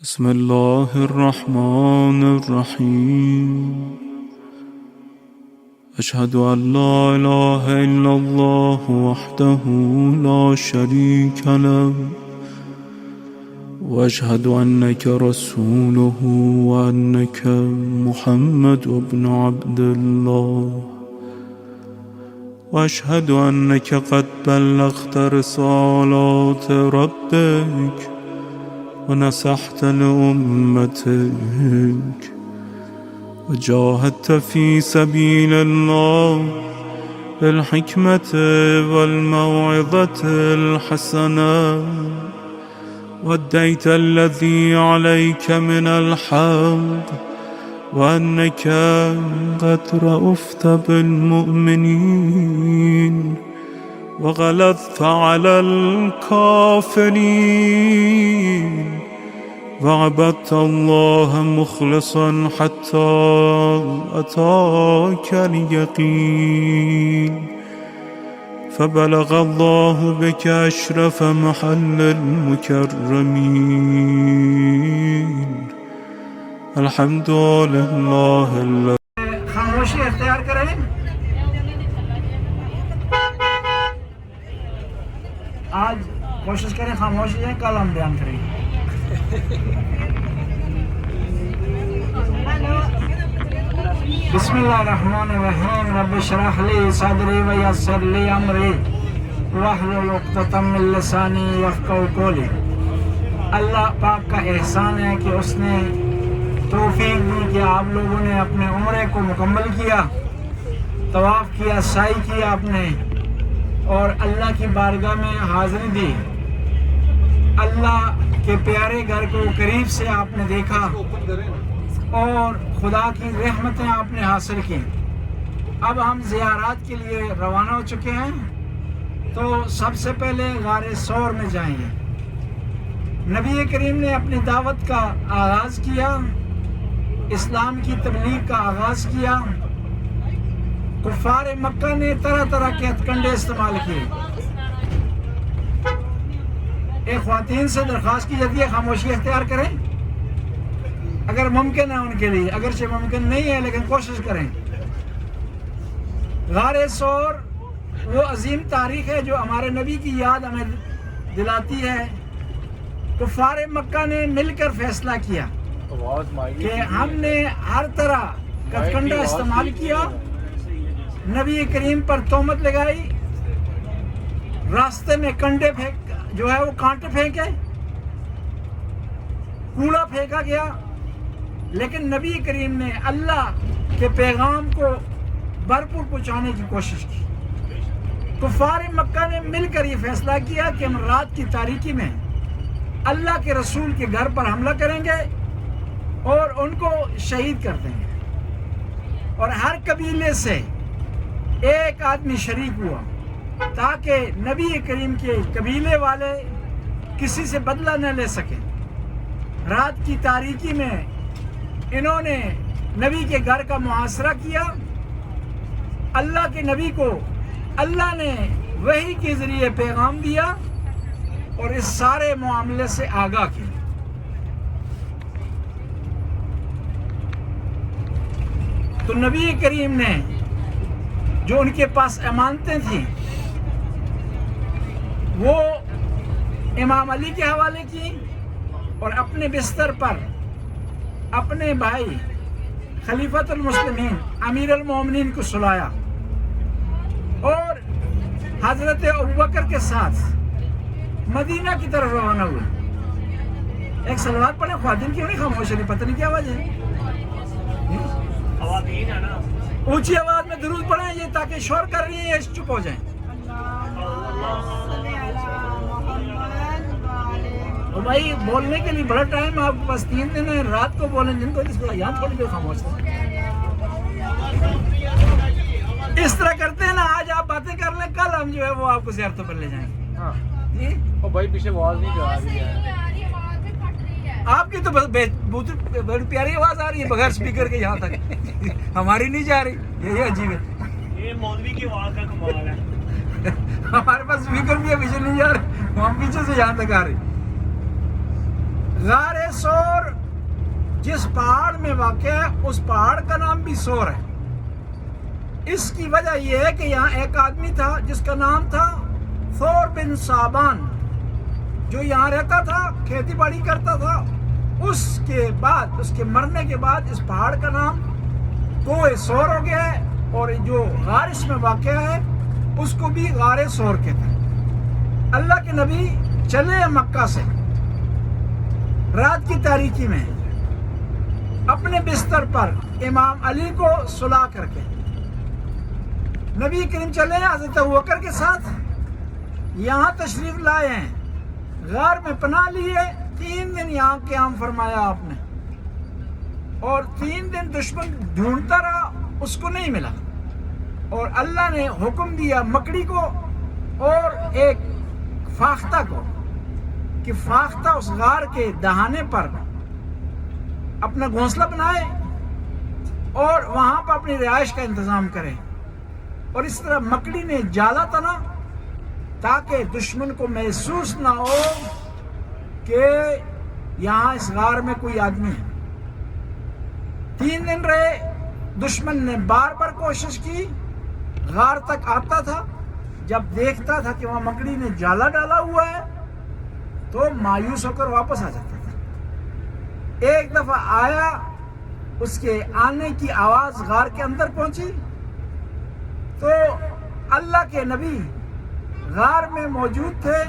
بسم الله الرحمن الرحيم أشهد أن لا إله إلا الله وحده لا شريك له وأشهد أنك رسوله وأنك محمد بن عبد الله وأشهد أنك قد بلغت رسالات ربك ونصحت لأمتك وجاهدت في سبيل الله بالحكمة والموعظة الحسنة وأديت الذي عليك من الحق وأنك قد رأفت بالمؤمنين وغلظت على الكافرين وعبدت الله مخلصا حتى أتاك اليقين فبلغ الله بك أشرف محل المكرمين الحمد لله الذي خاموشی اختیار کریں. آج کوشش کریں خاموشی ہے، کل ہم بیان کریں گے. بسم اللہ الرحمن الرحیم. رب اشرح لی صدری ویسر لی امری واحلل عقدۃ من لسانی یفقہوا قولی. اللہ پاک کا احسان ہے کہ اس نے توفیق دی کہ آپ لوگوں نے اپنے عمرے کو مکمل کیا، طواف کیا، سعی کیا آپ نے، اور اللہ کی بارگاہ میں حاضری دی. اللہ کے پیارے گھر کو قریب سے آپ نے دیکھا اور خدا کی رحمتیں آپ نے حاصل کی. اب ہم زیارات کے لیے روانہ ہو چکے ہیں، تو سب سے پہلے غار ثور میں جائیں گے. نبی کریم نے اپنی دعوت کا آغاز کیا، اسلام کی تبلیغ کا آغاز کیا. کفار مکہ نے طرح طرح کے ہتھ کنڈے استعمال کیے. ایک خواتین سے درخواست کی جاتی ہے خاموشی اختیار کریں اگر ممکن ہے ان کے لیے، اگرچہ ممکن نہیں ہے لیکن کوشش کریں. غار ثور وہ عظیم تاریخ ہے جو ہمارے نبی کی یاد ہمیں دلاتی ہے. کفار مکہ نے مل کر فیصلہ کیا کہ ہم نے ہر طرح کا کنڈا استعمال کیا، نبی کریم پر تہمت لگائی، راستے میں کنڈے جو ہے وہ کانٹے پھینکے، کوڑا پھینکا گیا، لیکن نبی کریم نے اللہ کے پیغام کو بھرپور پہنچانے کی کوشش کی. کفار مکہ نے مل کر یہ فیصلہ کیا کہ ہم رات کی تاریکی میں اللہ کے رسول کے گھر پر حملہ کریں گے اور ان کو شہید کر دیں گے. اور ہر قبیلے سے ایک آدمی شریک ہوا تاکہ نبی کریم کے قبیلے والے کسی سے بدلہ نہ لے سکیں. رات کی تاریکی میں انہوں نے نبی کے گھر کا محاصرہ کیا. اللہ کے نبی کو اللہ نے وحی کے ذریعے پیغام دیا اور اس سارے معاملے سے آگاہ کیا. تو نبی کریم نے جو ان کے پاس امانتیں تھیں وہ امام علی کے حوالے کی اور اپنے بستر پر اپنے بھائی خلیفۃ المسلمین امیر المومنین کو سلایا اور حضرت ابوبکر کے ساتھ مدینہ کی طرف روانہ ہوئے. ایک صلوات پڑھیں خواتین کیوں نہیں خاموش ہے؟ پتہ نہیں کیا وجہ ہے. اونچی آواز میں درود پڑھیں یہ تاکہ شور کر رہی ہیں یہ چپ ہو جائیں. اور بھائی بولنے کے لیے بڑا ٹائم آپ کے پاس 3 دن ہے، رات کو بولیں جن کو اس کو یہاں تھوڑی دیر خاموش ہے. اس طرح کرتے ہیں نا، آج آپ باتیں کر لیں، کل ہم جو ہے وہ آپ کو زیارتوں پر لے جائیں گے. جی بھائی پیچھے آواز نہیں جا رہی ہے، آپ کی تو بڑی پیاری آواز آ رہی ہے بغیر سپیکر کے یہاں تک. ہماری نہیں جا رہی، یہی عجیب ہے. یہ مولوی کی آواز کا کمال ہے. ہمارے پاس سپیکر بھی ہے، پیچھے نہیں جا رہے، ہم پیچھے سے یہاں تک آ رہے. غار سور جس پہاڑ میں واقع ہے اس پہاڑ کا نام بھی سور ہے۔ اس کی وجہ یہ ہے کہ یہاں ایک آدمی تھا جس کا نام تھا ثور بن صابان، جو یہاں رہتا تھا، کھیتی باڑی کرتا تھا۔ اس کے بعد، اس کے مرنے کے بعد اس پہاڑ کا نام کوہ سور ہو گیا ہے، اور جو غار اس میں واقع ہے اس کو بھی غار سور کہتے ہیں۔ اللہ کے نبی چلے مکہ سے رات کی تاریکی میں اپنے بستر پر امام علی کو سلا کر کے، نبی کریم چلے حضرت ابوبکر کے ساتھ یہاں تشریف لائے ہیں، غار میں پناہ لیے، 3 دن یہاں قیام فرمایا آپ نے، اور 3 دن دشمن ڈھونڈتا رہا، اس کو نہیں ملا، اور اللہ نے حکم دیا مکڑی کو اور ایک فاختہ کو کہ فاختہ اس غار کے دہانے پر اپنا گھونسلہ بنائے اور وہاں پر اپنی رہائش کا انتظام کرے، اور اس طرح مکڑی نے جالا تنا تاکہ دشمن کو محسوس نہ ہو کہ یہاں اس غار میں کوئی آدمی ہے۔ 3 دن رہے، دشمن نے بار بار کوشش کی، غار تک آتا تھا، جب دیکھتا تھا کہ وہاں مکڑی نے جالا ڈالا ہوا ہے تو مایوس ہو کر واپس آ جاتا تھا۔ ایک دفعہ آیا، اس کے آنے کی آواز غار کے اندر پہنچی تو اللہ کے نبی غار میں موجود تھے۔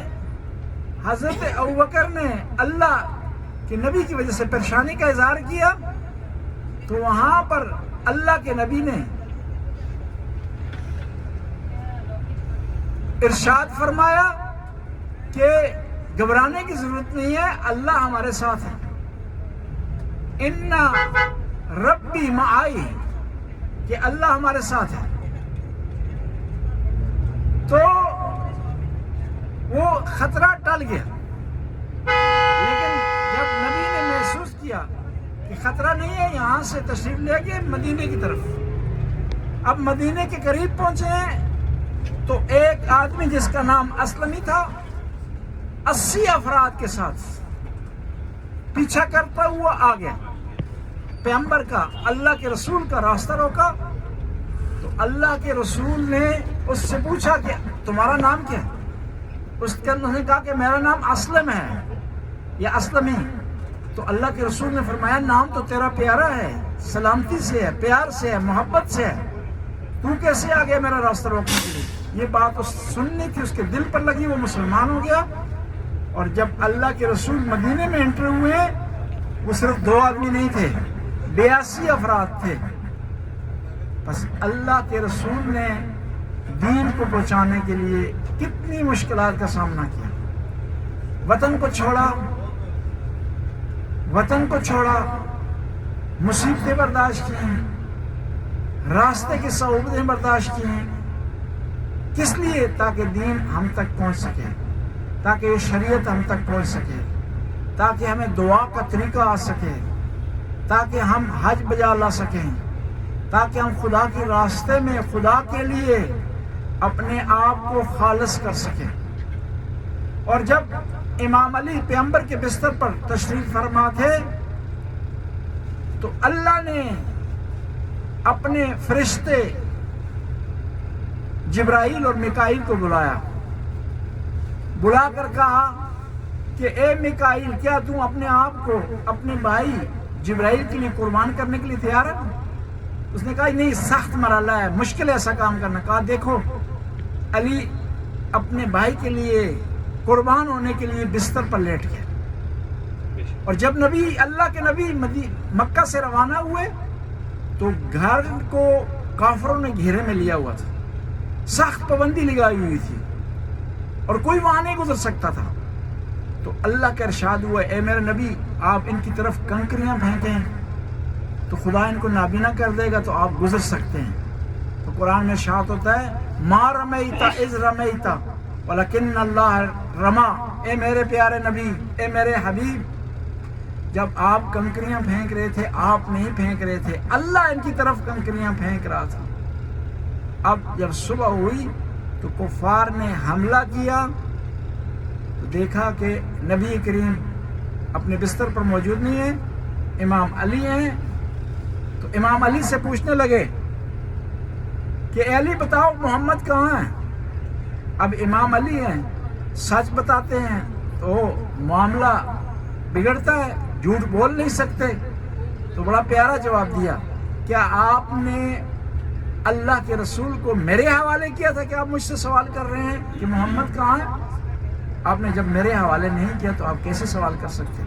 حضرت ابوبکر نے اللہ کے نبی کی وجہ سے پریشانی کا اظہار کیا تو وہاں پر اللہ کے نبی نے ارشاد فرمایا کہ گھبرانے کی ضرورت نہیں ہے، اللہ ہمارے ساتھ ہے، ان ربی معائی، کہ اللہ ہمارے ساتھ ہے۔ تو وہ خطرہ ٹل گیا، لیکن جب نبی نے محسوس کیا کہ خطرہ نہیں ہے، یہاں سے تشریف لے گئے مدینے کی طرف۔ اب مدینے کے قریب پہنچے ہیں تو ایک آدمی جس کا نام اسلمی تھا 80 افراد کے ساتھ پیچھا کرتا ہوا آ گیا، پیغمبر کا، اللہ کے رسول کا راستہ روکا تو اللہ کے رسول نے اس سے پوچھا کہ تمہارا نام کیا ہے؟ اس نے کہا کہ میرا نام اسلم ہے یا اسلمی۔ تو اللہ کے رسول نے فرمایا نام تو تیرا پیارا ہے، سلامتی سے ہے، پیار سے ہے، محبت سے ہے، تو کیسے آ گیا میرا راستہ روکنے کے لیے؟ یہ بات اس سننی تھی، اس کے دل پر لگی، وہ مسلمان ہو گیا۔ اور جب اللہ کے رسول مدینے میں انٹر ہوئے، وہ صرف 2 آدمی نہیں تھے، 82 افراد تھے۔ بس اللہ کے رسول نے دین کو پہنچانے کے لیے کتنی مشکلات کا سامنا کیا، وطن کو چھوڑا، مصیبتیں برداشت کی، راستے کی صعوبتیں برداشت کی، کس لیے؟ تاکہ دین ہم تک پہنچ سکے، تاکہ یہ شریعت ہم تک پہنچ سکے، تاکہ ہمیں دعا کا طریقہ آ سکے، تاکہ ہم حج بجا لا سکیں، تاکہ ہم خدا کے راستے میں خدا کے لیے اپنے آپ کو خالص کر سکیں۔ اور جب امام علی پیغمبر کے بستر پر تشریف فرما تھے تو اللہ نے اپنے فرشتے جبرائیل اور میکائیل کو بلا کر کہا کہ اے میکائیل، کیا تم اپنے آپ کو اپنے بھائی جبرائیل کے لیے قربان کرنے کے لیے تیار ہے؟ اس نے کہا نہیں، سخت مرحلہ ہے، مشکل ہے ایسا کام کرنا۔ کہا دیکھو، علی اپنے بھائی کے لیے قربان ہونے کے لیے بستر پر لیٹ گیا۔ اور جب اللہ کے نبی مکہ سے روانہ ہوئے تو گھر کو کافروں نے گھیرے میں لیا ہوا تھا، سخت پابندی لگائی ہوئی تھی اور کوئی وہاں نہیں گزر سکتا تھا۔ تو اللہ کا ارشاد ہوا، اے میرے نبی، آپ ان کی طرف کنکریاں پھینکیں تو خدا ان کو نابینا کر دے گا، تو آپ گزر سکتے ہیں۔ تو قرآن میں ارشاد ہوتا ہے، ما رمیت اذ رمیت ولکن اللہ رما۔ اے میرے پیارے نبی، اے میرے حبیب، جب آپ کنکریاں پھینک رہے تھے، آپ نہیں پھینک رہے تھے، اللہ ان کی طرف کنکریاں پھینک رہا تھا۔ اب جب صبح ہوئی تو کفار نے حملہ کیا تو دیکھا کہ نبی کریم اپنے بستر پر موجود نہیں ہیں، امام علی ہیں۔ تو امام علی سے پوچھنے لگے کہ اے علی بتاؤ محمد کہاں ہیں؟ اب امام علی ہیں، سچ بتاتے ہیں تو معاملہ بگڑتا ہے، جھوٹ بول نہیں سکتے۔ تو بڑا پیارا جواب دیا، کیا آپ نے اللہ کے رسول کو میرے حوالے کیا تھا کہ آپ مجھ سے سوال کر رہے ہیں کہ محمد کہاں ہے؟ آپ نے جب میرے حوالے نہیں کیا تو آپ کیسے سوال کر سکتے ہیں؟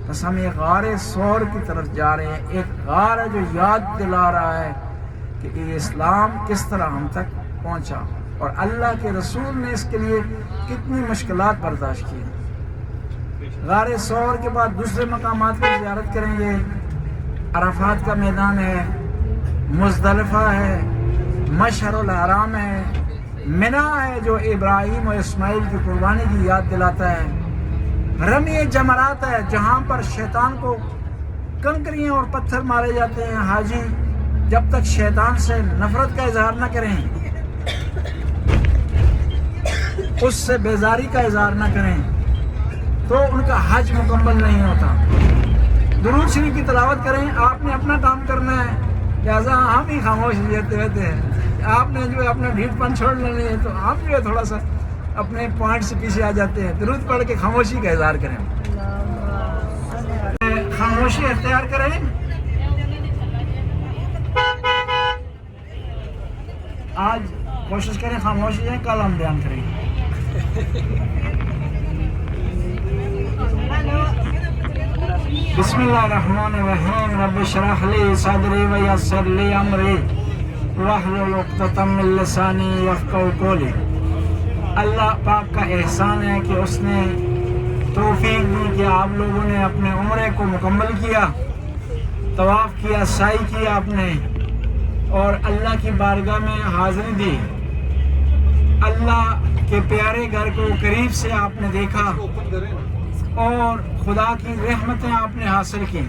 بس ہم ایک غار ثور کی طرف جا رہے ہیں، ایک غار ہے جو یاد دلا رہا ہے کہ یہ اسلام کس طرح ہم تک پہنچا اور اللہ کے رسول نے اس کے لیے کتنی مشکلات برداشت کی۔ غار ثور کے بعد دوسرے مقامات کی زیارت کریں گے۔ عرفات کا میدان ہے، مزدلفہ ہے، مشعر الحرام ہے، منی ہے جو ابراہیم و اسماعیل کی قربانی کی یاد دلاتا ہے، رمی جمرات ہے جہاں پر شیطان کو کنکریاں اور پتھر مارے جاتے ہیں۔ حاجی جب تک شیطان سے نفرت کا اظہار نہ کریں، اس سے بیزاری کا اظہار نہ کریں تو ان کا حج مکمل نہیں ہوتا۔ درود شریف کی تلاوت کریں، آپ نے اپنا کام کرنا ہے، لہٰذا ہم ہی خاموش رہتے ہیں۔ آپ نے جو ہے اپنا ڈھیٹ پن چھوڑ لینی ہے تو آپ جو ہے تھوڑا سا اپنے پوائنٹ سے پیچھے آ جاتے ہیں۔ درود پڑھ کے خاموشی کا اظہار کریں، خاموشی اختیار کریں۔ آج کوشش کریں خاموشی ہے، کل ہم بیان کریں گے۔ بسم اللہ الرحمن الرحیم، رب اشرح لی صدری ویسر لی امری واحلل عقدۃ من لسانی یفقہوا قولی۔ اللہ پاک کا احسان ہے کہ اس نے توفیق دی کہ آپ لوگوں نے اپنے عمرے کو مکمل کیا، طواف کیا، سعی کیا آپ نے، اور اللہ کی بارگاہ میں حاضری دی۔ اللہ کے پیارے گھر کو قریب سے آپ نے دیکھا اور خدا کی رحمتیں آپ نے حاصل کی۔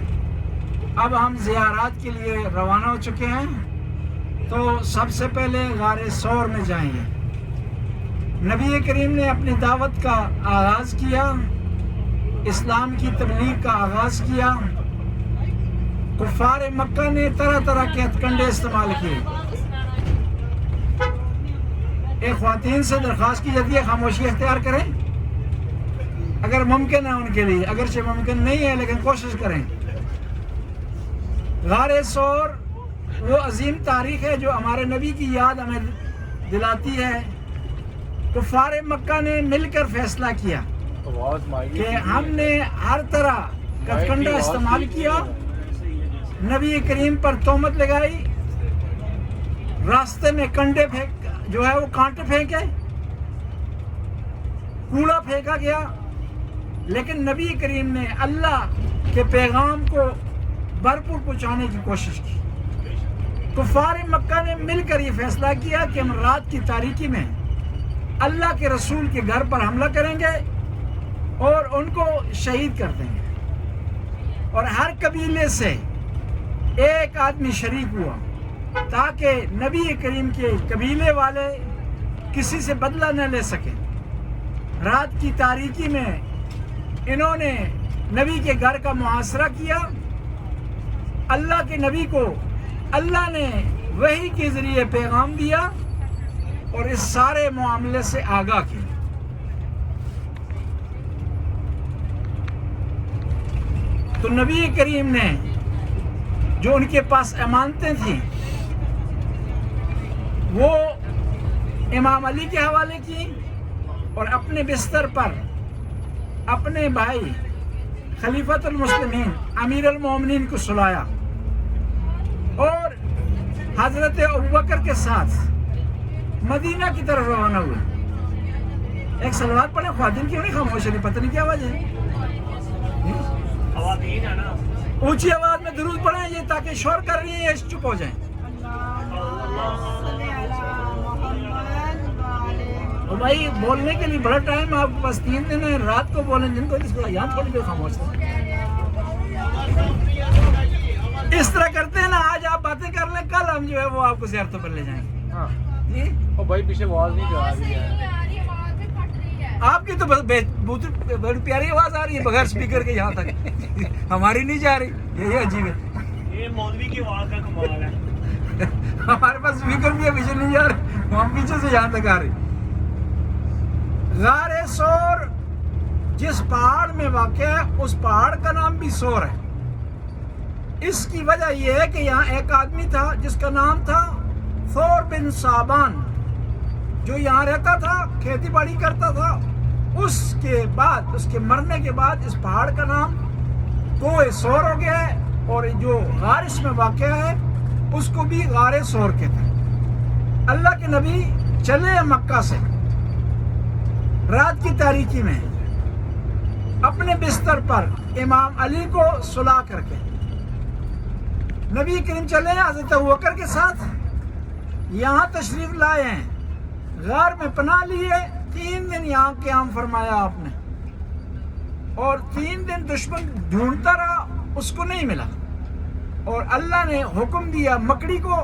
اب ہم زیارات کے لیے روانہ ہو چکے ہیں، تو سب سے پہلے غار ثور میں جائیں گے۔ نبی کریم نے اپنی دعوت کا آغاز کیا، اسلام کی تبلیغ کا آغاز کیا۔ کفار مکہ نے طرح طرح کے ہتھ کنڈے استعمال کیے۔ ایک خواتین سے درخواست کی جاتی ہے خاموشی اختیار کریں اگر ممکن ہے ان کے لیے، اگرچہ ممکن نہیں ہے لیکن کوشش کریں۔ غار ثور وہ عظیم تاریخ ہے جو ہمارے نبی کی یاد ہمیں دلاتی ہے۔ کفار مکہ نے مل کر فیصلہ کیا کہ ہم نے ہر طرح کا کنڈا استعمال کیا، نبی کریم پر تہمت لگائی، راستے میں کنڈے جو ہے وہ کانٹے پھینکے، کوڑا پھینکا گیا، لیکن نبی کریم نے اللہ کے پیغام کو بھرپور پہنچانے کی کوشش کی۔ کفار مکہ نے مل کر یہ فیصلہ کیا کہ ہم رات کی تاریکی میں اللہ کے رسول کے گھر پر حملہ کریں گے اور ان کو شہید کر دیں گے، اور ہر قبیلے سے ایک آدمی شریک ہوا تاکہ نبی کریم کے قبیلے والے کسی سے بدلہ نہ لے سکیں۔ رات کی تاریکی میں انہوں نے نبی کے گھر کا محاصرہ کیا۔ اللہ کے نبی کو اللہ نے وحی کے ذریعے پیغام دیا اور اس سارے معاملے سے آگاہ کیا۔ تو نبی کریم نے جو ان کے پاس امانتیں تھیں وہ امام علی کے حوالے کی، اور اپنے بستر پر اپنے بھائی خلیفۃ المسلمین امیر المومنین کو سلایا اور حضرت ابوبکر کے ساتھ مدینہ کی طرف روانہ ہوئے۔ ایک صلوات پڑھیں، خواتین کیوں نہیں خاموش ہے؟ پتہ نہیں کیا وجہ ہے۔ خواتین ہے نا، اونچی آواز میں درود پڑھیں یہ تاکہ شور کر رہی ہیں یہ چپ ہو جائیں۔ اور بھائی بولنے کے لیے بڑا ٹائم آپ کے پاس 3 دن ہے، رات کو بولیں، جن کو اس کو یہاں تھوڑی دیر خاموش ہے۔ اس طرح کرتے ہیں نا، آج آپ باتیں کر لیں، کل ہم جو ہے وہ آپ کو زیارتوں پر لے جائیں گے۔ ہاں جی او بھائی پیچھے آواز نہیں جا رہی ہے۔ آپ کی تو بہت بڑی پیاری آواز آ رہی ہے بغیر اسپیکر کے یہاں تک، ہماری نہیں جا رہی، یہی عجیب ہے۔ یہ مولوی کی آواز کا کمال ہے۔ ہمارے پاس اسپیکر بھی ہے، پیچھے نہیں جا رہے، ہم پیچھے سے یہاں تک آ رہے۔ غار سور جس پہاڑ میں واقع ہے اس پہاڑ کا نام بھی سور ہے۔ اس کی وجہ یہ ہے کہ یہاں ایک آدمی تھا جس کا نام تھا ثور بن صابان، جو یہاں رہتا تھا، کھیتی باڑی کرتا تھا۔ اس کے بعد، اس کے مرنے کے بعد اس پہاڑ کا نام کوہ سور ہو گیا ہے، اور جو غار اس میں واقع ہے اس کو بھی غار سور کہتے ہیں۔ اللہ کے نبی چلے مکہ سے رات کی تاریکی میں اپنے بستر پر امام علی کو سلا کر کے، نبی کریم چلے ہیں حضرت ابوبکر کے ساتھ، یہاں تشریف لائے ہیں، غار میں پناہ لیے، 3 دن یہاں قیام فرمایا آپ نے، اور 3 دن دشمن ڈھونڈتا رہا، اس کو نہیں ملا، اور اللہ نے حکم دیا مکڑی کو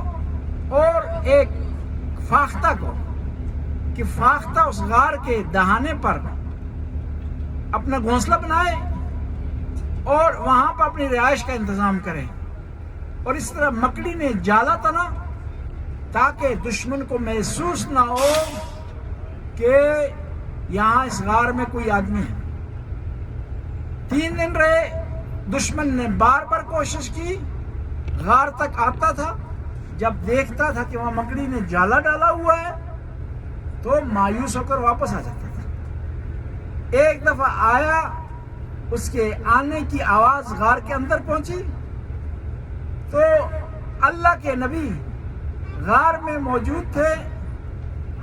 اور ایک فاختہ کو کہ فاختہ اس غار کے دہانے پر اپنا گھونسلہ بنائے اور وہاں پر اپنی رہائش کا انتظام کرے، اور اس طرح مکڑی نے جالا تنا تاکہ دشمن کو محسوس نہ ہو کہ یہاں اس غار میں کوئی آدمی ہے۔ 3 دن رہے، دشمن نے بار بار کوشش کی، غار تک آتا تھا، جب دیکھتا تھا کہ وہاں مکڑی نے جالا ڈالا ہوا ہے تو مایوس ہو کر واپس آ جاتا تھا۔ ایک دفعہ آیا، اس کے آنے کی آواز غار کے اندر پہنچی تو اللہ کے نبی غار میں موجود تھے۔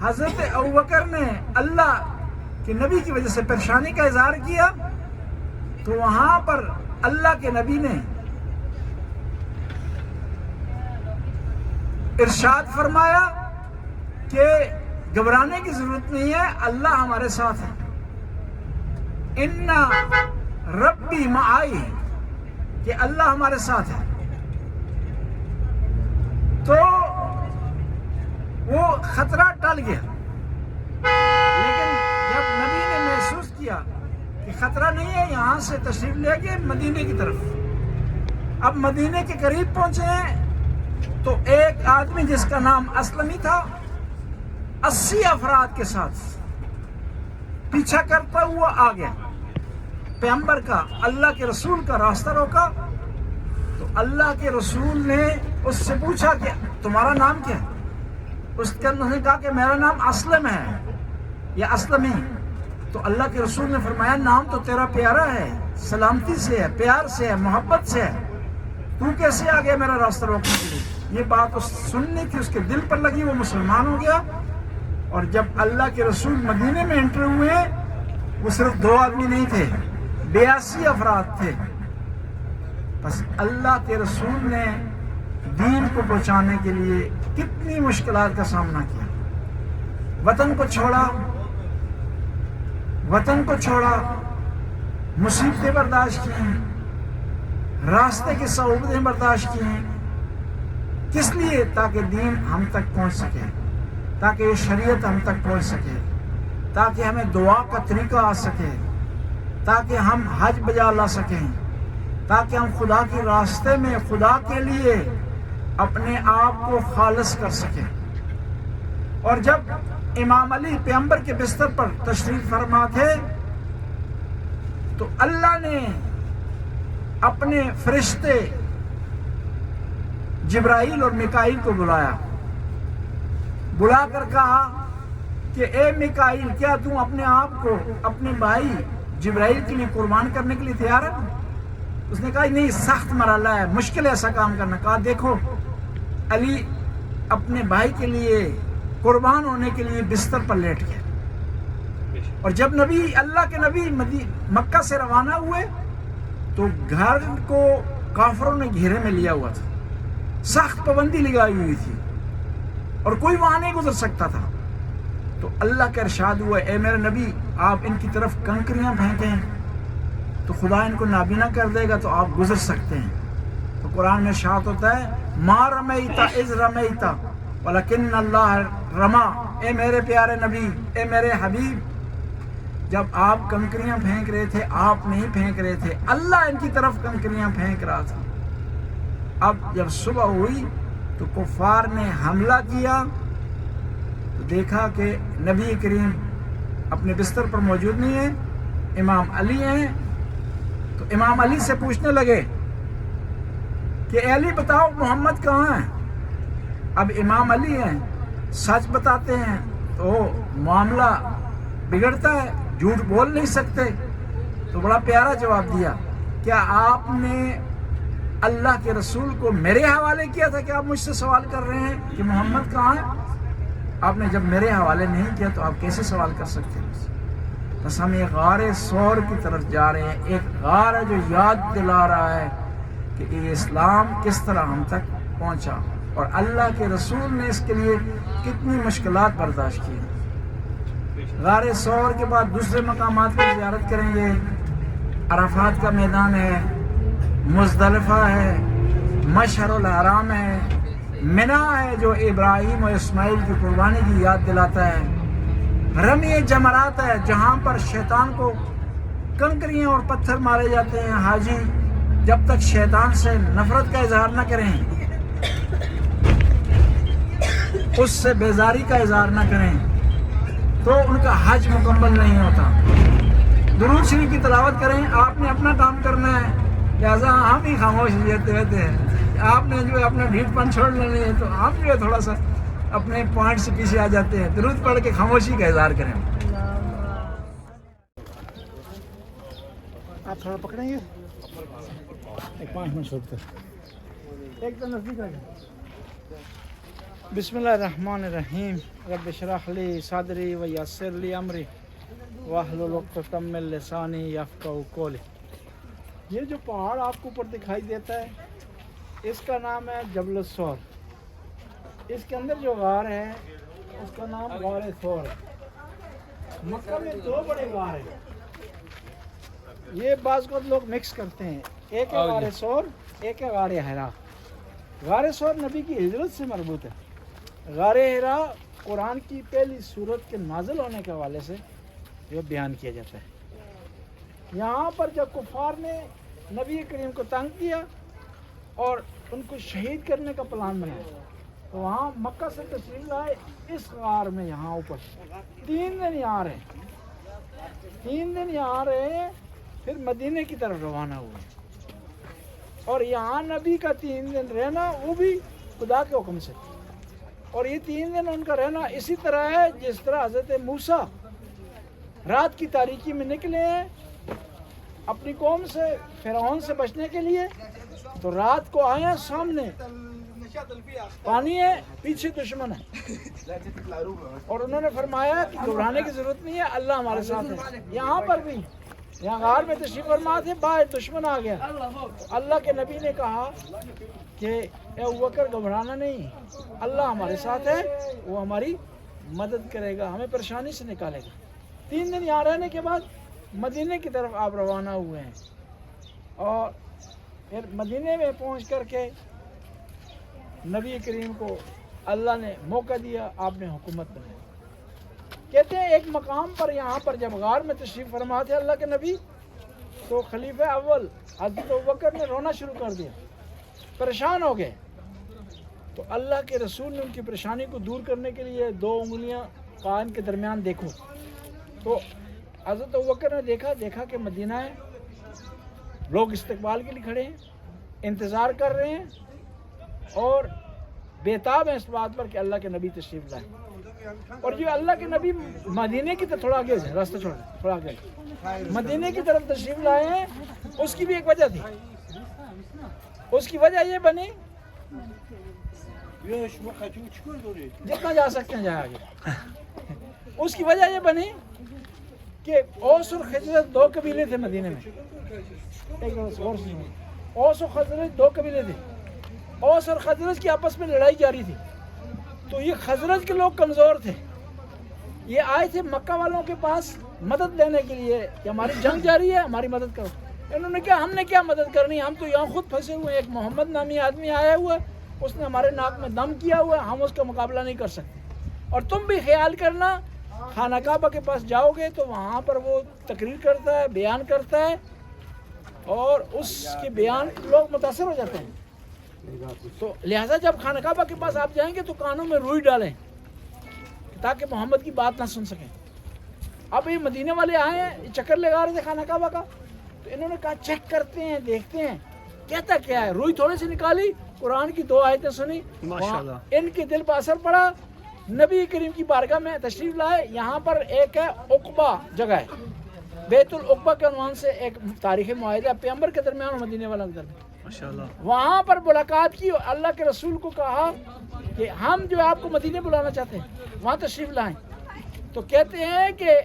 حضرت ابوبکر نے اللہ کے نبی کی وجہ سے پریشانی کا اظہار کیا، تو وہاں پر اللہ کے نبی نے ارشاد فرمایا کہ گھبرانے کی ضرورت نہیں ہے، اللہ ہمارے ساتھ ہے، ان ربی معائی، کہ اللہ ہمارے ساتھ ہے۔ تو وہ خطرہ ٹل گیا، لیکن جب نبی نے محسوس کیا کہ خطرہ نہیں ہے، یہاں سے تشریف لے گئے مدینے کی طرف۔ اب مدینے کے قریب پہنچے ہیں تو ایک آدمی جس کا نام اسلمی تھا 80 افراد کے ساتھ پیچھا کرتا ہوا آ گیا، پیغمبر کا، اللہ کے رسول کا راستہ روکا، تو اللہ کے رسول نے اس سے پوچھا کہ تمہارا نام کیا ہے؟ اس نے کہا کہ میرا نام اسلم ہے یا اسلمی۔ تو اللہ کے رسول نے فرمایا نام تو تیرا پیارا ہے، سلامتی سے ہے، پیار سے ہے، محبت سے ہے، تو کیسے آ گیا میرا راستہ روکنے کے لیے؟ یہ بات اس سننے کی اس کے دل پر لگی، وہ مسلمان ہو گیا۔ اور جب اللہ کے رسول مدینے میں انٹر ہوئے، وہ صرف 2 آدمی نہیں تھے، 82 افراد تھے۔ بس اللہ کے رسول نے دین کو پہنچانے کے لیے کتنی مشکلات کا سامنا کیا، وطن کو چھوڑا، مصیبتیں برداشت کی، راستے کی صعوبتیں برداشت کی، کس لیے؟ تاکہ دین ہم تک پہنچ سکے، تاکہ یہ شریعت ہم تک پہنچ سکے، تاکہ ہمیں دعا کا طریقہ آ سکے، تاکہ ہم حج بجا لا سکیں، تاکہ ہم خدا کے راستے میں خدا کے لیے اپنے آپ کو خالص کر سکیں۔ اور جب امام علی پیغمبر کے بستر پر تشریف فرما تھے تو اللہ نے اپنے فرشتے جبرائیل اور میکائیل کو بلا کر کہا کہ اے میکائیل، کیا تم اپنے آپ کو اپنے بھائی جبرائیل کے لیے قربان کرنے کے لیے تیار ہے؟ اس نے کہا نہیں، سخت مرحلہ ہے، مشکل ہے ایسا کام کرنا۔ کہا دیکھو، علی اپنے بھائی کے لیے قربان ہونے کے لیے بستر پر لیٹ گیا۔ اور جب اللہ کے نبی مکہ سے روانہ ہوئے تو گھر کو کافروں نے گھیرے میں لیا ہوا تھا، سخت پابندی لگائی ہوئی تھی اور کوئی وہاں نہیں گزر سکتا تھا۔ تو اللہ کا ارشاد ہوا، اے میرے نبی، آپ ان کی طرف کنکریاں پھینکیں تو خدا ان کو نابینا کر دے گا، تو آپ گزر سکتے ہیں۔ تو قرآن میں ارشاد ہوتا ہے، ما رمیت اذ رمیت ولکن اللہ رما۔ اے میرے پیارے نبی، اے میرے حبیب، جب آپ کنکریاں پھینک رہے تھے آپ نہیں پھینک رہے تھے، اللہ ان کی طرف کنکریاں پھینک رہا تھا۔ اب جب صبح ہوئی تو کفار نے حملہ کیا تو دیکھا کہ نبی کریم اپنے بستر پر موجود نہیں ہیں، امام علی ہیں، تو امام علی سے پوچھنے لگے کہ اے علی بتاؤ محمد کہاں ہیں؟ اب امام علی ہیں، سچ بتاتے ہیں تو معاملہ بگڑتا ہے، جھوٹ بول نہیں سکتے، تو بڑا پیارا جواب دیا، کیا آپ نے اللہ کے رسول کو میرے حوالے کیا تھا کہ آپ مجھ سے سوال کر رہے ہیں کہ محمد کہاں ہے؟ آپ نے جب میرے حوالے نہیں کیا تو آپ کیسے سوال کر سکتے ہیں؟ بس ہم ایک غار ثور کی طرف جا رہے ہیں، ایک غار ہے جو یاد دلا رہا ہے کہ یہ اسلام کس طرح ہم تک پہنچا اور اللہ کے رسول نے اس کے لیے کتنی مشکلات برداشت کی۔ غار ثور کے بعد دوسرے مقامات کی زیارت کریں گے، عرفات کا میدان ہے، مزدلفہ ہے، مشعر الحرام ہے، منی ہے جو ابراہیم و اسماعیل کی قربانی کی یاد دلاتا ہے، رمی جمرات ہے جہاں پر شیطان کو کنکریاں اور پتھر مارے جاتے ہیں۔ حاجی جب تک شیطان سے نفرت کا اظہار نہ کریں، اس سے بیزاری کا اظہار نہ کریں تو ان کا حج مکمل نہیں ہوتا۔ درود شریف کی تلاوت کریں، آپ نے اپنا کام کرنا ہے، لہٰذا ہم ہی خاموش رہتے ہیں۔ آپ نے جو ہے اپنا ڈھیٹ پن چھوڑ لینے ہے تو ہم جو ہے تھوڑا سا اپنے پوائنٹ سے پیچھے آ جاتے ہیں۔ درود پڑھ کے خاموشی کا اظہار کریں۔ آپ تھوڑا پکڑیں گے، ایک 5 منٹ چھوڑ کر ایک تو نزدیک آ جائیں۔ بسم اللہ الرحمن الرحیم، رب اشرح لی صدری ویسر لی امری واحلل عقدۃ من لسانی یفقہوا قولی۔ یہ جو پہاڑ آپ کو اوپر دکھائی دیتا ہے اس کا نام ہے جبل الثور۔ اس کے اندر جو غار ہے اس کا نام غار ثور ہے۔ مکہ میں 2 بڑے غار ہیں، یہ بعض کو لوگ مکس کرتے ہیں، ایک ہے غار ثور، ایک ہے غار حرا۔ غار ثور نبی کی ہجرت سے مربوط ہے، غار حرا قرآن کی پہلی سورت کے نازل ہونے کے حوالے سے یہ بیان کیا جاتا ہے۔ یہاں پر جب کفار نے نبی کریم کو تنگ کیا اور ان کو شہید کرنے کا پلان بنایا تو وہاں مکہ سے تشریف لائے، اس غار میں یہاں اوپر 3 دن یہاں رہے، 3 دن یہاں رہے، پھر مدینے کی طرف روانہ ہوئے، اور یہاں نبی کا 3 دن رہنا وہ بھی خدا کے حکم سے، اور یہ 3 دن ان کا رہنا اسی طرح ہے جس طرح حضرت موسیٰ رات کی تاریکی میں نکلے ہیں اپنی قوم سے فرعون سے بچنے کے لیے، تو رات کو آئے ہیں، سامنے پانی ہے، پیچھے دشمن ہے، اور انہوں نے فرمایا کہ گھبرانے کی ضرورت نہیں ہے، اللہ ہمارے ساتھ ہے۔ یہاں پر بھی یہاں غار میں تشریف فرما تھے، باہر دشمن آ گیا، اللہ کے نبی نے کہا کہ اے ابوبکر گھبرانا نہیں، اللہ ہمارے ساتھ ہے، وہ ہماری مدد کرے گا، ہمیں پریشانی سے نکالے گا۔ 3 دن یہاں رہنے کے بعد مدینے کی طرف آپ روانہ ہوئے ہیں، اور پھر مدینے میں پہنچ کر کے نبی کریم کو اللہ نے موقع دیا، آپ نے حکومت بنائی۔ کہتے ہیں ایک مقام پر یہاں پر جب غار میں تشریف فرما تھے اللہ کے نبی، تو خلیفہ اول حضرت ابوبکر نے رونا شروع کر دیا، پریشان ہو گئے، تو اللہ کے رسول نے ان کی پریشانی کو دور کرنے کے لیے 2 انگلیاں قائم کے درمیان دیکھو، تو حضرت ابوبکر نے دیکھا کہ مدینہ ہے، لوگ استقبال کے لیے کھڑے ہیں، انتظار کر رہے ہیں اور بےتاب ہیں اس بات پر کہ اللہ کے نبی تشریف لائے، اور جو اللہ کے نبی مدینے کی طرف تھوڑا آگے ہے، راستہ چھوڑ تھوڑا آگے مدینے کی طرف تشریف لائے ہیں، اس کی بھی ایک وجہ تھی، اس کی وجہ یہ بنی جتنا جا سکتے ہیں جائے آگے، اس کی وجہ یہ بنی کہ اوس اور خزرج 2 قبیلے تھے مدینے میں، اوس اور خزرج 2 قبیلے تھے، اوس اور خزرج کی آپس میں لڑائی جاری تھی، تو یہ خزرج کے لوگ کمزور تھے، یہ آئے تھے مکہ والوں کے پاس مدد لینے کے لیے کہ ہماری جنگ جاری ہے، ہماری مدد کرو۔ انہوں نے کہا ہم نے کیا مدد کرنی، ہم تو یہاں خود پھنسے ہوئے ہیں، ایک محمد نامی آدمی آیا ہوا ہے، اس نے ہمارے ناک میں دم کیا ہوا ہے، ہم اس کا مقابلہ نہیں کر سکتے، اور تم بھی خیال کرنا خانہ کعبہ کے پاس جاؤ گے تو وہاں پر وہ تقریر کرتا ہے، بیان کرتا ہے، اور اس کے بیان لوگ متاثر ہو جاتے ہیں۔ تو لہٰذا جب خانہ کعبہ کے پاس آپ جائیں گے تو کانوں میں روئی ڈالیں تاکہ محمد کی بات نہ سن سکیں۔ اب یہ مدینے والے آئے ہیں، چکر لگا رہے تھے خانہ کعبہ کا، تو انہوں نے کہا چیک کرتے ہیں، دیکھتے ہیں کہتا کیا ہے۔ روئی تھوڑے سے نکالی، قرآن کی 2 آیتیں سنی، ماشاءاللہ۔ ان کے دل پر اثر پڑا، نبی کریم کی بارگاہ میں تشریف لائے۔ یہاں پر ایک ہے عقبہ جگہ ہے، بیت العقبہ کے عنوان سے ایک تاریخ معاہدہ پیغمبر کے درمیان اور مدینے والوں کے درمیان، ماشاءاللہ۔ وہاں پر ملاقات کی اور اللہ کے رسول کو کہا کہ ہم جو آپ کو مدینے بلانا چاہتے ہیں، وہاں تشریف لائیں۔ تو کہتے ہیں کہ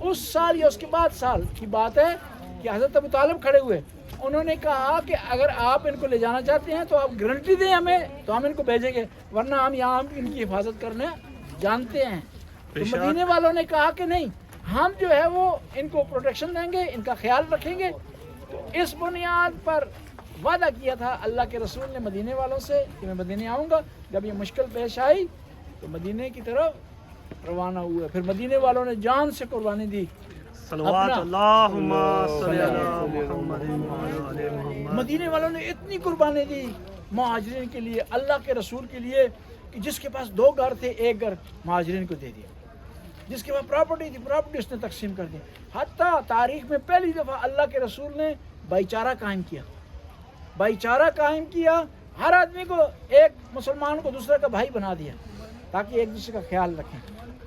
اس سال یا اس کے بعد سال کی بات ہے کہ حضرت ابو طالب کھڑے ہوئے، انہوں نے کہا کہ اگر آپ ان کو لے جانا چاہتے ہیں تو آپ گارنٹی دیں ہمیں تو ہم ان کو بھیجیں گے، ورنہ ہم یہاں ان کی حفاظت کرنے جانتے ہیں۔ تو مدینے والوں نے کہا کہ نہیں، ہم جو ہے وہ ان کو پروٹیکشن دیں گے، ان کا خیال رکھیں گے۔ تو اس بنیاد پر وعدہ کیا تھا اللہ کے رسول نے مدینے والوں سے کہ میں مدینے آؤں گا۔ جب یہ مشکل پیش آئی تو مدینے کی طرف روانہ ہوئے، پھر مدینے والوں نے جان سے قربانی دی۔ صلوات اللہم صلی علی محمد وعلی آل محمد۔ مدینے والوں نے اتنی قربانی دی مہاجرین کے لیے، اللہ کے رسول کے لیے، کہ جس کے پاس 2 گھر تھے 1 گھر مہاجرین کو دے دیا، جس کے پاس پراپرٹی تھی پراپرٹی اس نے تقسیم کر دی۔ حتیٰ تاریخ میں پہلی دفعہ اللہ کے رسول نے بھائی چارہ قائم کیا، بھائی چارہ قائم کیا، ہر آدمی کو، ایک مسلمان کو دوسرے کا بھائی بنا دیا تاکہ ایک دوسرے کا خیال رکھیں۔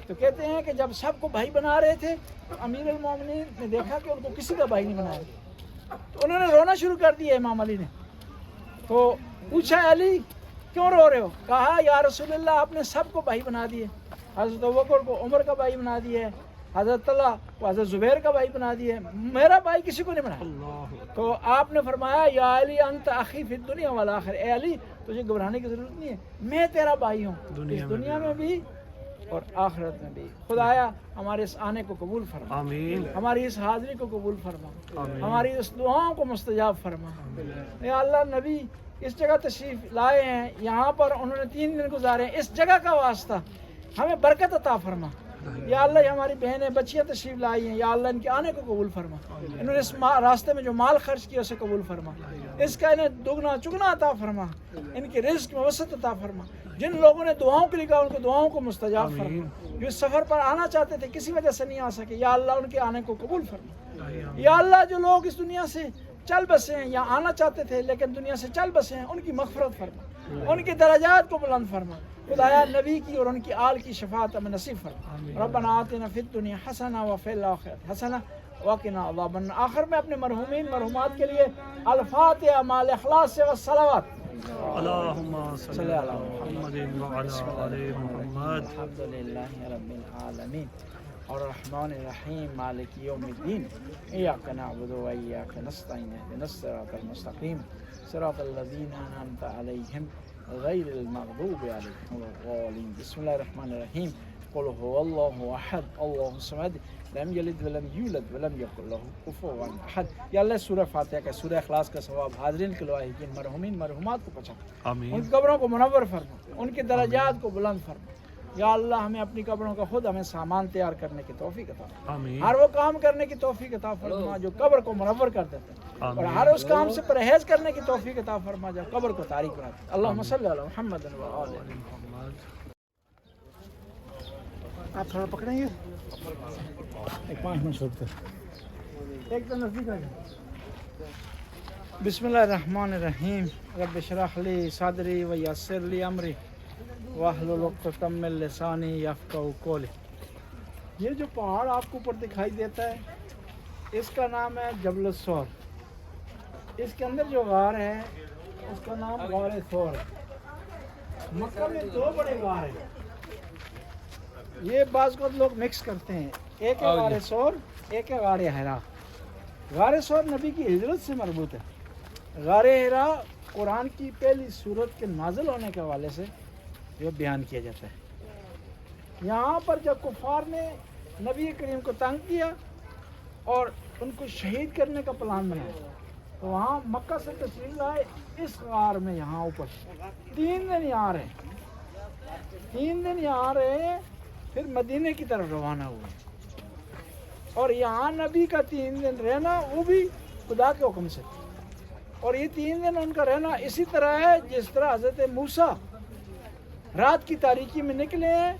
تو کہتے ہیں کہ جب سب کو بھائی بنا رہے تھے تو امیر المومنین نے دیکھا کہ ان کو کسی کا بھائی نہیں بنایا، تو انہوں نے رونا شروع کر دیا امام علی نے۔ تو پوچھا علی کیوں رو رہے ہو؟ کہا یا رسول اللہ آپ نے سب کو بھائی بنا دیے، حضرت ابوبکر کو عمر کا بھائی بنا دیا ہے، حضرت اللہ کو حضرت زبیر کا بھائی بنا دیا ہے، میرا بھائی کسی کو نہیں بنایا۔ تو آپ نے فرمایا یا علی انت اخی فی الدنیا والآخرہ، اے علی تجھے گھبرانے کی ضرورت نہیں ہے، میں تیرا بھائی ہوں اس دنیا میں بھی اور آخرت میں بھی۔ خدایا ہمارے اس آنے کو قبول فرما، آمین۔ ہماری اس حاضری کو قبول فرما، ہماری اس دعاؤں کو مستجاب فرما۔ یا اللہ نبی اس جگہ تشریف لائے ہیں، یہاں پر انہوں نے 3 دن گزارے ہیں، اس جگہ کا واسطہ ہمیں برکت عطا فرما۔ یا اللہ یہ ہماری بہنیں بچیاں تشریف لائی ہیں، یا اللہ ان کے آنے کو قبول فرما، انہوں نے اس راستے میں جو مال خرچ کیا اسے قبول فرما، اس کا انہیں دگنا چگنا عطا فرما، ان کے رزق میں وسعت عطا فرما۔ جن لوگوں نے دعاؤں کے لیے کہا ان کو دعاؤں کو مستجاب فرما، جو اس سفر پر آنا چاہتے تھے کسی وجہ سے نہیں آ سکے، یا اللہ ان کے آنے کو قبول فرما۔ یا اللہ جو لوگ اس دنیا سے چل بسے ہیں یا آنا چاہتے تھے لیکن دنیا سے چل بسے ہیں، ان کی مغفرت فرما، ان کے درجات کو بلند فرما۔ خدایا نبی کی اور ان کی آل کی شفاعت ہمیں نصیب فرما۔ ربنا آتنا فی الدنیا حسنہ وفی الآخرۃ حسنہ وقنا عذاب النار۔ آخر میں اپنے مرحومین مرحومات کے لیے الفاتحہ مع اخلاص سے والصلوات۔ اللہم صلی علی محمد وعلی آل محمد۔ الحمدللہ رب العالمین الرحمن الرحیم مالک یوم الدین ایاک نعبد و ایاک نستعین اہدنا الصراط المستقیم صراط الذین انعمت علیہم غیر المغضوب علیہم ولا الضالین۔ بسم اللہ الرحمن الرحیم قل هو اللہ احد اللہ الصمد لم یلد ولم یولد ولم یکن لہ کفوا احد۔ یا اللہ سورہ فاتحہ کا سورہ اخلاص کا ثواب حاضرین کے لواحقین مرحومین مرحومات کو پہنچا، آمین۔ ان کی قبروں کو منور فرما، ان کے درجات کو بلند فرما۔ یا اللہ ہمیں اپنی قبروں کا خود ہمیں سامان تیار کرنے کی توفیق عطا فرما، آمین۔ ہر وہ کام کرنے کی توفیق عطا فرما جو قبر کو منور کر دیتے ہیں، اور آمین۔ ہر اس کام سے پرہیز کرنے کی توفیق عطا فرما جو قبر کو تاریک بناتے ہیں۔ اللہم صلی علی محمد و آل محمد۔ آپ تھوڑا پکڑیں گے، ایک 5 منٹ چھوڑتے ایک تو نزدیک آ جائیں۔ بسم اللہ الرحمن الرحیم رب اشرح لی صدری ویسر لی امری واحلل عقدۃ من لسانی یفقہوا قولی۔ یہ جو پہاڑ آپ کو اوپر دکھائی دیتا ہے اس کا نام ہے جبل الثور۔ اس کے اندر جو غار ہے اس کا نام غار ثور ہے۔ مکہ میں 2 بڑے غار ہیں، یہ بعض کو لوگ مکس کرتے ہیں، ایک ہے غار ثور، ایک ہے غار حرا۔ غار ثور نبی کی ہجرت سے مربوط ہے، غار حرا قرآن کی پہلی سورت کے نازل ہونے کے حوالے سے جو بیان کیا جاتا ہے۔ یہاں پر جب کفار نے نبی کریم کو تنگ کیا اور ان کو شہید کرنے کا پلان بنایا تو وہاں مکہ سے تشریف لائے اس غار میں، یہاں اوپر 3 دن یہاں رہے، 3 دن یہاں رہے پھر مدینے کی طرف روانہ ہوئے اور یہاں نبی کا 3 دن رہنا وہ بھی خدا کے حکم سے، اور یہ 3 دن ان کا رہنا اسی طرح ہے جس طرح حضرت موسیٰ رات کی تاریکی میں نکلے ہیں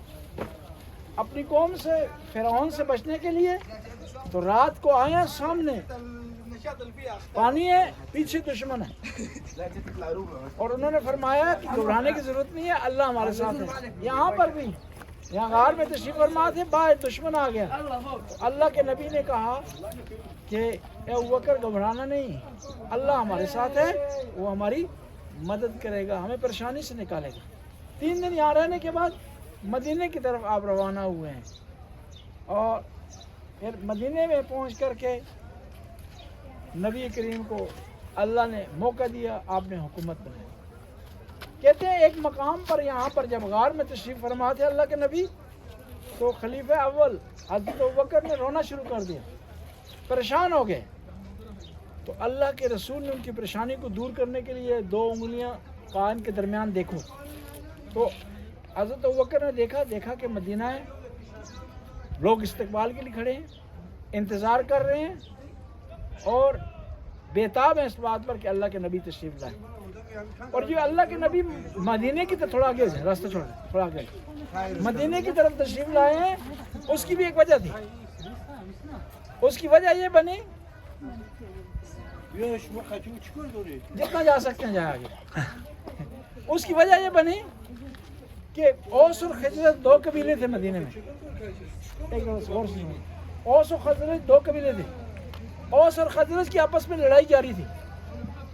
اپنی قوم سے فرعون سے بچنے کے لیے، تو رات کو آئے ہیں، سامنے پانی ہے، پیچھے دشمن ہے، اور انہوں نے فرمایا کہ گھبرانے کی ضرورت نہیں ہے، اللہ ہمارے ساتھ ہے۔ یہاں پر بھی یہاں غار میں تشریف فرما تھے، باہر دشمن آ گیا، اللہ کے نبی نے کہا کہ اے ابوبکر گھبرانا نہیں، اللہ ہمارے ساتھ ہے، وہ ہماری مدد کرے گا، ہمیں پریشانی سے نکالے گا۔ 3 دن یہاں رہنے کے بعد مدینے کی طرف آپ روانہ ہوئے ہیں، اور پھر مدینے میں پہنچ کر کے نبی کریم کو اللہ نے موقع دیا، آپ نے حکومت بنائی۔ کہتے ہیں ایک مقام پر یہاں پر جب غار میں تشریف فرما تھے اللہ کے نبی، تو خلیفہ اول حضرت ابوبکر نے رونا شروع کر دیا، پریشان ہو گئے، تو اللہ کے رسول نے ان کی پریشانی کو دور کرنے کے لیے 2 انگلیاں کان کے درمیان دیکھو، تو حضرت ابوبکر نے دیکھا کہ مدینہ ہے، لوگ استقبال کے لیے کھڑے ہیں، انتظار کر رہے ہیں اور بےتاب ہیں اس بات پر کہ اللہ کے نبی تشریف لائے، اور جو اللہ کے نبی مدینے کی طرف تھوڑا آگے راستہ تھوڑا آگے مدینے کی طرف تشریف لائے ہیں، اس کی بھی ایک وجہ تھی، اس کی وجہ یہ بنی جتنا جا سکتے ہیں جائے آگے، اس کی وجہ یہ بنی کہ اوس اور خزرج 2 قبیلے تھے مدینے میں، اوس اور خزرج 2 قبیلے تھے، اوس اور خزرج کی آپس میں لڑائی جاری تھی،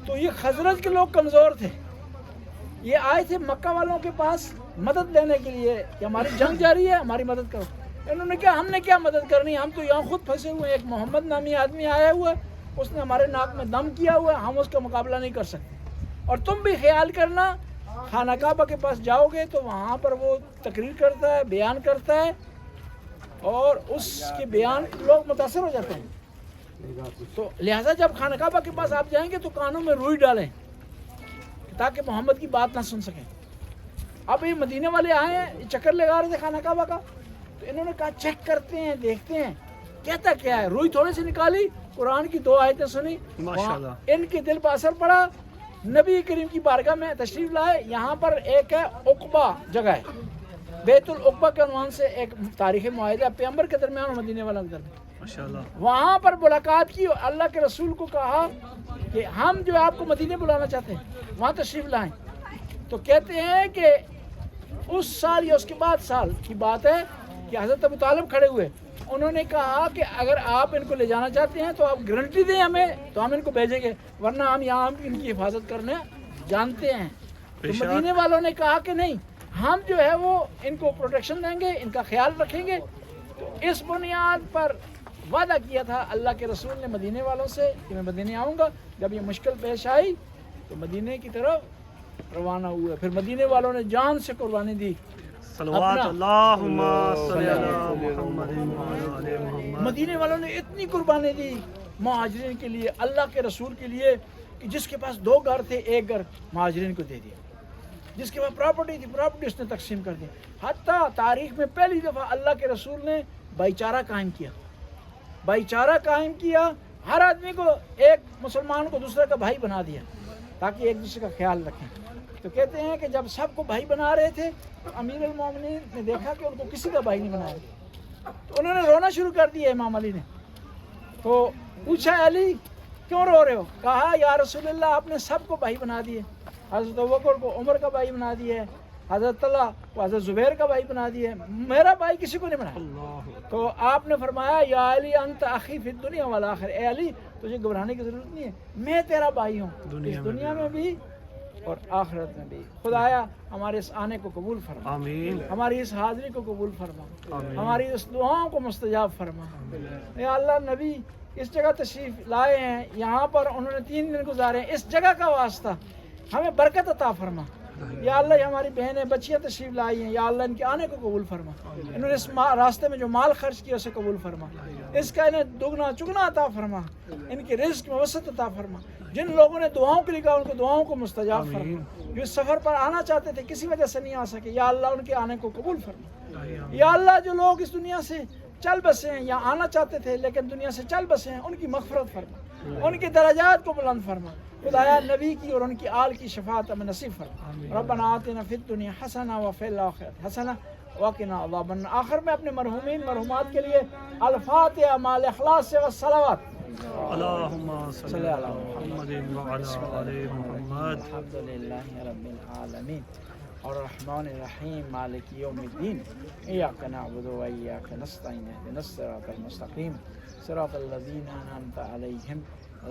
تو یہ خزرج کے لوگ کمزور تھے، یہ آئے تھے مکہ والوں کے پاس مدد لینے کے لیے کہ ہماری جنگ جاری ہے، ہماری مدد کرو۔ انہوں نے کہا ہم نے کیا مدد کرنی، ہم تو یہاں خود پھنسے ہوئے ہیں، ایک محمد نامی آدمی آیا ہوا ہے، اس نے ہمارے ناک میں دم کیا ہوا ہے، ہم اس کا مقابلہ نہیں کر سکتے، اور تم بھی خیال کرنا خانہ کعبہ کے پاس جاؤ گے تو وہاں پر وہ تقریر کرتا ہے، بیان کرتا ہے، اور اس کے بیان لوگ متاثر ہو جاتے ہیں، تو لہٰذا جب خانہ کعبہ کے پاس آپ جائیں گے تو کانوں میں روئی ڈالیں تاکہ محمد کی بات نہ سن سکیں۔ اب یہ مدینے والے آئے ہیں، یہ چکر لگا رہے تھے خانہ کعبہ کا، تو انہوں نے کہا چیک کرتے ہیں، دیکھتے ہیں کہتا کیا ہے، روئی تھوڑے سے نکالی، قرآن کی 2 آیتیں سنی، ان کے دل پر اثر پڑا، نبی کریم کی بارگاہ میں تشریف لائے۔ یہاں پر ایک ہے عقبہ جگہ ہے، بیت العقبہ کے عنوان سے ایک تاریخ معاہدہ پیغمبر کے درمیان اور مدینے والوں کے درمیان، وہاں پر ملاقات کی، اور اللہ کے رسول کو کہا کہ ہم جو آپ کو مدینے بلانا چاہتے ہیں، وہاں تشریف لائیں، تو کہتے ہیں کہ اس سال یا اس کے بعد سال کی بات ہے کہ حضرت ابو طالب کھڑے ہوئے، انہوں نے کہا کہ اگر آپ ان کو لے جانا چاہتے ہیں تو آپ گارنٹی دیں ہمیں تو ہم ان کو بھیجیں گے، ورنہ ہم یہاں ان کی حفاظت کرنے جانتے ہیں۔ تو مدینے والوں نے کہا کہ نہیں، ہم جو ہے وہ ان کو پروٹیکشن دیں گے، ان کا خیال رکھیں گے۔ تو اس بنیاد پر وعدہ کیا تھا اللہ کے رسول نے مدینے والوں سے کہ میں مدینے آؤں گا، جب یہ مشکل پیش آئی تو مدینے کی طرف روانہ ہوئے، پھر مدینے والوں نے جان سے قربانی دی، مدینے والوں نے اتنی قربانی دی مہاجرین کے لیے، اللہ کے رسول کے لیے، کہ جس کے پاس 2 گھر تھے 1 گھر مہاجرین کو دے دیا، جس کے پاس پراپرٹی تھی پراپرٹی اس نے تقسیم کر دی، حتیٰ تاریخ میں پہلی دفعہ اللہ کے رسول نے بھائی چارہ قائم کیا، ہر آدمی کو، ایک مسلمان کو دوسرے کا بھائی بنا دیا تاکہ ایک دوسرے کا خیال رکھیں۔ تو کہتے ہیں کہ جب سب کو بھائی بنا رہے تھے تو امیر المومنین نے دیکھا کہ ان کو کسی کا بھائی نہیں بنایا، تو انہوں نے رونا شروع کر دیا امام علی نے، تو پوچھا علی کیوں رو رہے ہو؟ کہا یا رسول اللہ آپ نے سب کو بھائی بنا دیے، حضرت ابوبکر کو عمر کا بھائی بنا دیا ہے، حضرت طلحہ کو حضرت زبیر کا بھائی بنا دیا ہے، میرا بھائی کسی کو نہیں بنایا۔ تو آپ نے فرمایا یا علی انت اخی فی الدنیا والآخرہ، اے علی تجھے گھبرانے کی ضرورت نہیں ہے، میں تیرا بھائی ہوں اس دنیا میں بھی اور آخرت میں بھی۔ خدایا ہمارے اس آنے کو قبول فرما، ہماری اس حاضری کو قبول فرما، ہماری اس دعاؤں کو مستجاب فرما۔ یا اللہ نبی اس جگہ تشریف لائے ہیں، یہاں پر انہوں نے 3 دن گزارے ہیں، اس جگہ کا واسطہ ہمیں برکت عطا فرما، یا اللہ یہ ہماری بہنیں بچیاں تشریف لائی ہیں، یا اللہ ان کے آنے کو قبول فرما، انہوں نے اس راستے میں جو مال خرچ کیا اسے قبول فرما، اس کا انہیں دگنا چگنا عطا فرما، ان کے رزق میں وسعت عطا فرما، جن لوگوں نے دعاؤں کے لیے کہا ان کو دعاؤں کو مستجاب فرما، جو اس سفر پر آنا چاہتے تھے کسی وجہ سے نہیں آ سکے، یا اللہ ان کے آنے کو قبول فرما، یا اللہ جو لوگ اس دنیا سے چل بسے ہیں یا آنا چاہتے تھے لیکن دنیا سے چل بسے ہیں ان کی مغفرت فرما، ان کے درجات کو بلند فرما، خدایا نبی کی اور ان کی آل کی شفاعت ہمیں نصیب فرما، ربنا آتنا فی الدنیا حسنہ وفی الآخرۃ حسنہ وقنا عذاب النار۔ آخر میں اپنے مرحومین مرحومات کے لیے الفاتحہ مال اخلاص سے والصلوات۔ اللہم صلی علی محمد وعلی آل محمد۔ الحمد للہ رب العالمین الرحمن الرحیم مالک یوم الدین ایاک نعبد و ایاک نستعین اہدنا الصراط المستقیم صراط الذین انعمت علیہم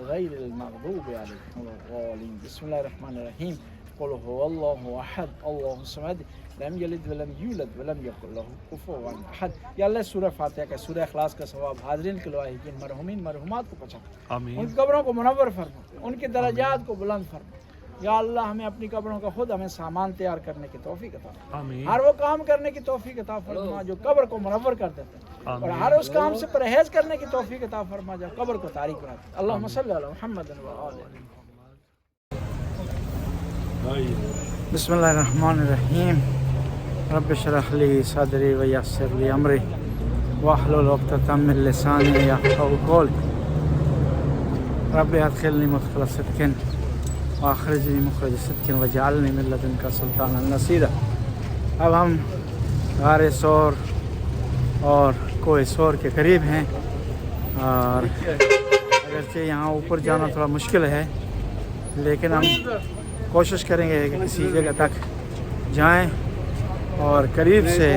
غیر المغضوب علیہم ولا الضالین۔ بسم اللہ الرحمن الرحیم قل هو اللہ احد اللہ الصمد لم یلد ولم یولد ولم یکن لہ کفوا احد۔ یا اللہ سورہ فاتحہ کا سورہ اخلاص کا ثواب حاضرین کے لواحقین مرحومین مرحومات کو پہنچا، آمین۔ ان کی قبروں کو منور فرما، ان کے درجات کو بلند فرما، یا اللہ ہمیں اپنی قبروں کا خود ہمیں سامان تیار کرنے کی توفیق عطا فرما، آمین۔ ہر وہ کام کرنے کی توفیق عطا فرما جو قبر کو منور کر دیتے ہیں، اور آمین۔ ہر اس کام سے پرہیز کرنے کی توفیق عطا فرما جو قبر کو تاریک بناتے ہیں۔ اللہم صلی علی محمد و آل بسم اللہ الرحمن الرحیم رب اشرح لی صدری ویسر لی امری واحلل عقدۃ من لسانی یفقهوا قولی رب ادخلنی مدخل صدق واخرجنی مخرج صدق واجعلنی من لدنک سلطانا نصیرا۔ اب ہم غار ثور اور کوہ ثور کے قریب ہیں، اور اگرچہ یہاں اوپر جانا تھوڑا مشکل ہے لیکن ہم کوشش کریں گے کہ کسی جگہ تک جائیں اور قریب سے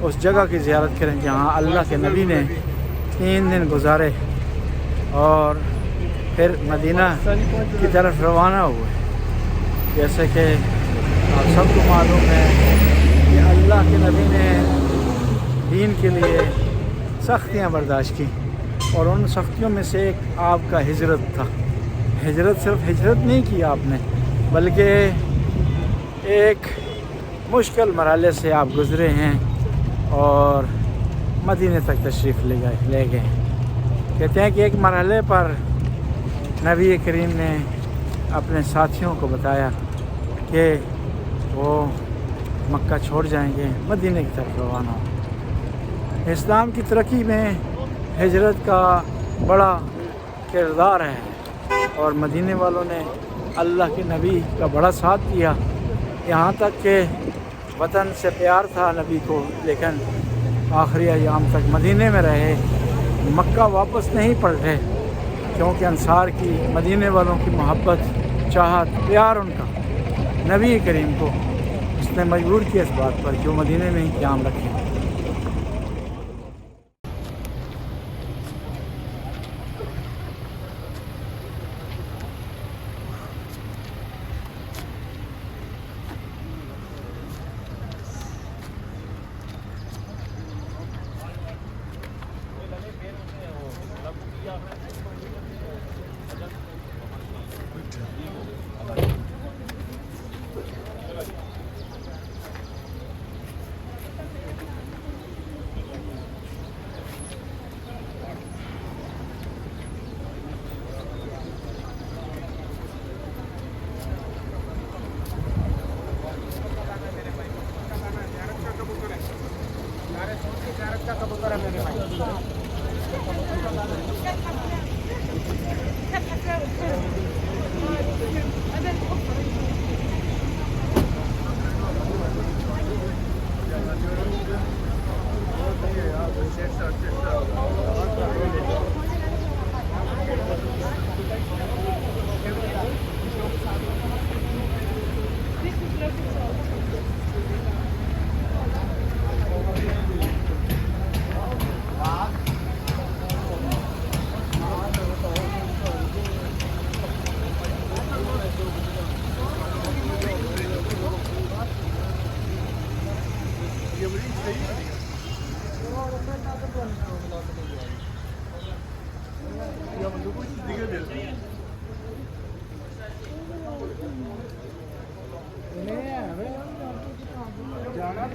اس جگہ کی زیارت کریں جہاں اللہ کے نبی نے 3 دن گزارے اور پھر مدینہ کی طرف روانہ ہوئے۔ جیسے کہ آپ سب کو معلوم ہے کہ اللہ کے نبی نے دین کے لیے سختیاں برداشت کی، اور ان سختیوں میں سے ایک آپ کا ہجرت تھا۔ ہجرت صرف ہجرت نہیں کی آپ نے، بلکہ ایک مشکل مرحلے سے آپ گزرے ہیں اور مدینے تک تشریف لے گئے۔ کہتے ہیں کہ ایک مرحلے پر نبی کریم نے اپنے ساتھیوں کو بتایا کہ وہ مکہ چھوڑ جائیں گے، مدینے کی طرف روانہ ہوں۔ اسلام کی ترقی میں ہجرت کا بڑا کردار ہے، اور مدینے والوں نے اللہ کے نبی کا بڑا ساتھ دیا، یہاں تک کہ وطن سے پیار تھا نبی کو، لیکن آخری ایام تک مدینے میں رہے، مکہ واپس نہیں پلٹے، کیونکہ انصار کی مدینے والوں کی محبت چاہت پیار ان کا نبی کریم کو اس نے مجبور کیا اس بات پر کہ وہ مدینے میں ہی قیام رکھیں۔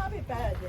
Abi perde.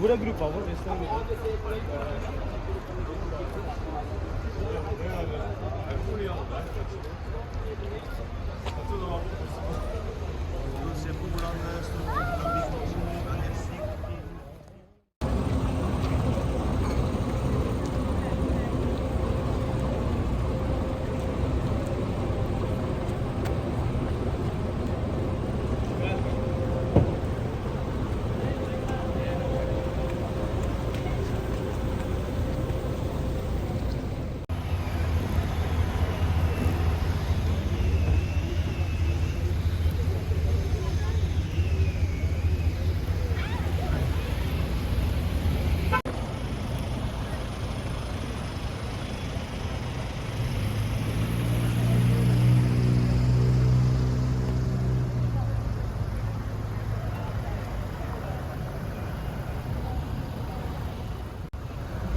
Burada grup var.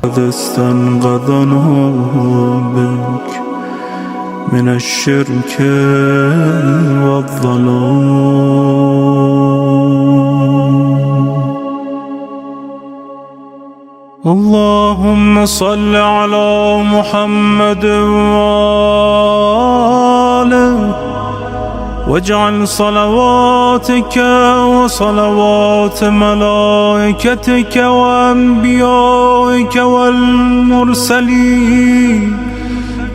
قد استنقذنا بك من الشرك والظلام. اللهم صل على محمد وآله واجعل صلواتك وصلوات ملائكتك وأنبيائك والمرسلين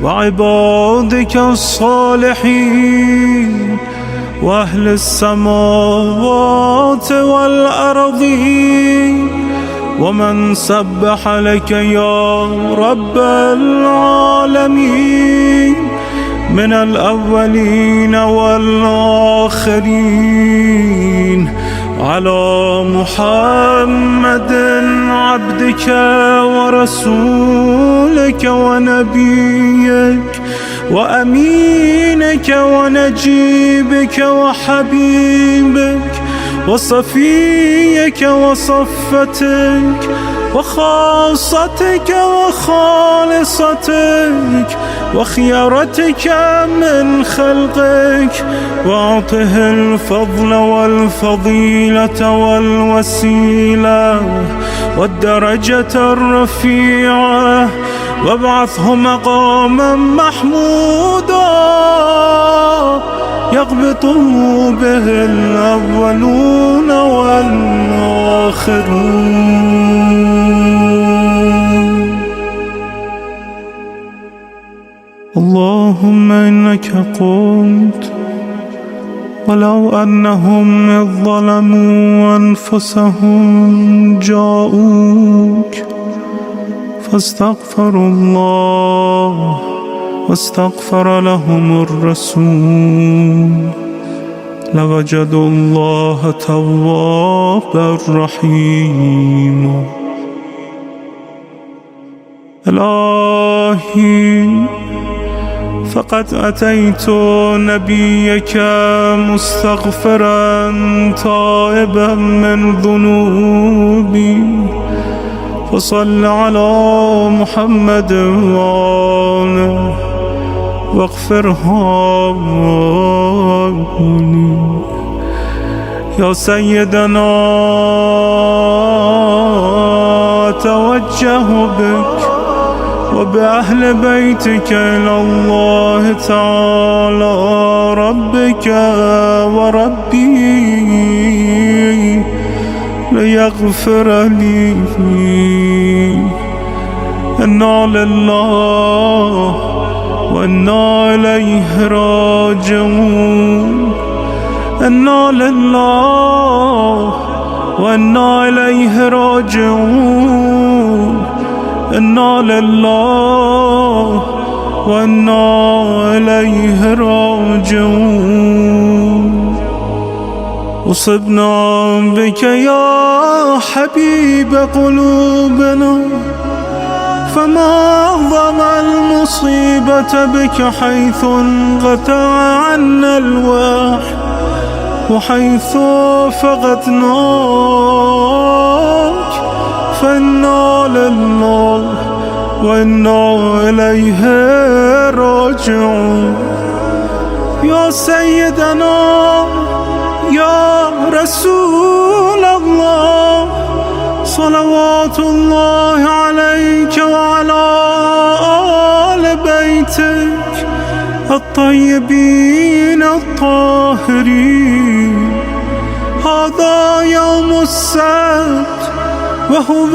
وعبادك الصالحين وأهل السماوات والأرضين ومن سبح لك يا رب العالمين من الأولين والآخرين على محمد عبدك ورسولك ونبيك وأمينك ونجيبك وحبيبك وصفيك وصفتك وخاصتك وخالصتك وخيرتك من خلقك واعطه الفضل والفضيلة والوسيلة والدرجة الرفيعة وابعثه مقاما محمودا يغبطه به الأولون والآخرون. اللهم إنك قلت ولو أنهم إذ ظلموا أنفسهم جاءوك فاستغفروا الله واستغفر لهم الرسول لوجدوا الله توابا رحيما. إلهي فقد أتيت نبيك مستغفرا تائبا من ذنوبي، فصل على محمد وآله واغفرها لي. يا سيدنا أتوجه بك وبأهل بيتك إلى الله تعالى ربك وربي ليغفر لي. إنا لله وإنا إليه راجعون. إنا لله وإنا إليه راجعون. إنا لله وإنا إليه راجعون. أصبنا بك يا حبيب قلوبنا، فما أعظم المصيبة بك حيث انقطع عنا الوحي وحيث فقدناك، فإنا لله وإنا إليه راجعون. يا سيدنا يا رسول الله، صلوات الله عليك وعلى آل بيتك الطيبين الطاهرين. هذا يوم السبت وهو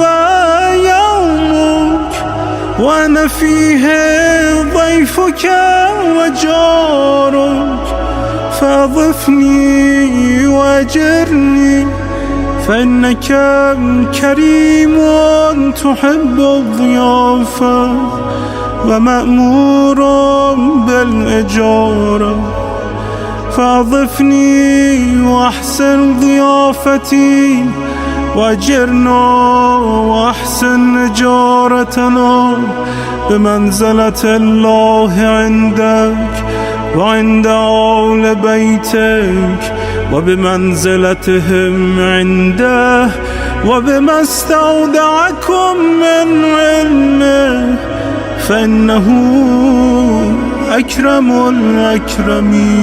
يومك، وأنا فيه ضيفك وجارك، فأضفني وأجرني، فإنك كريم تحب الضيافة ومأمور بالإجارة، فأضفني وأحسن ضيافتي وأجرنا وأحسن إجارتنا بمنزلة الله عندك وعند آل بيتك، وبمنزلتهم عنده، وبما استودعكم من علمه، فإنه أكرم الأكرمين.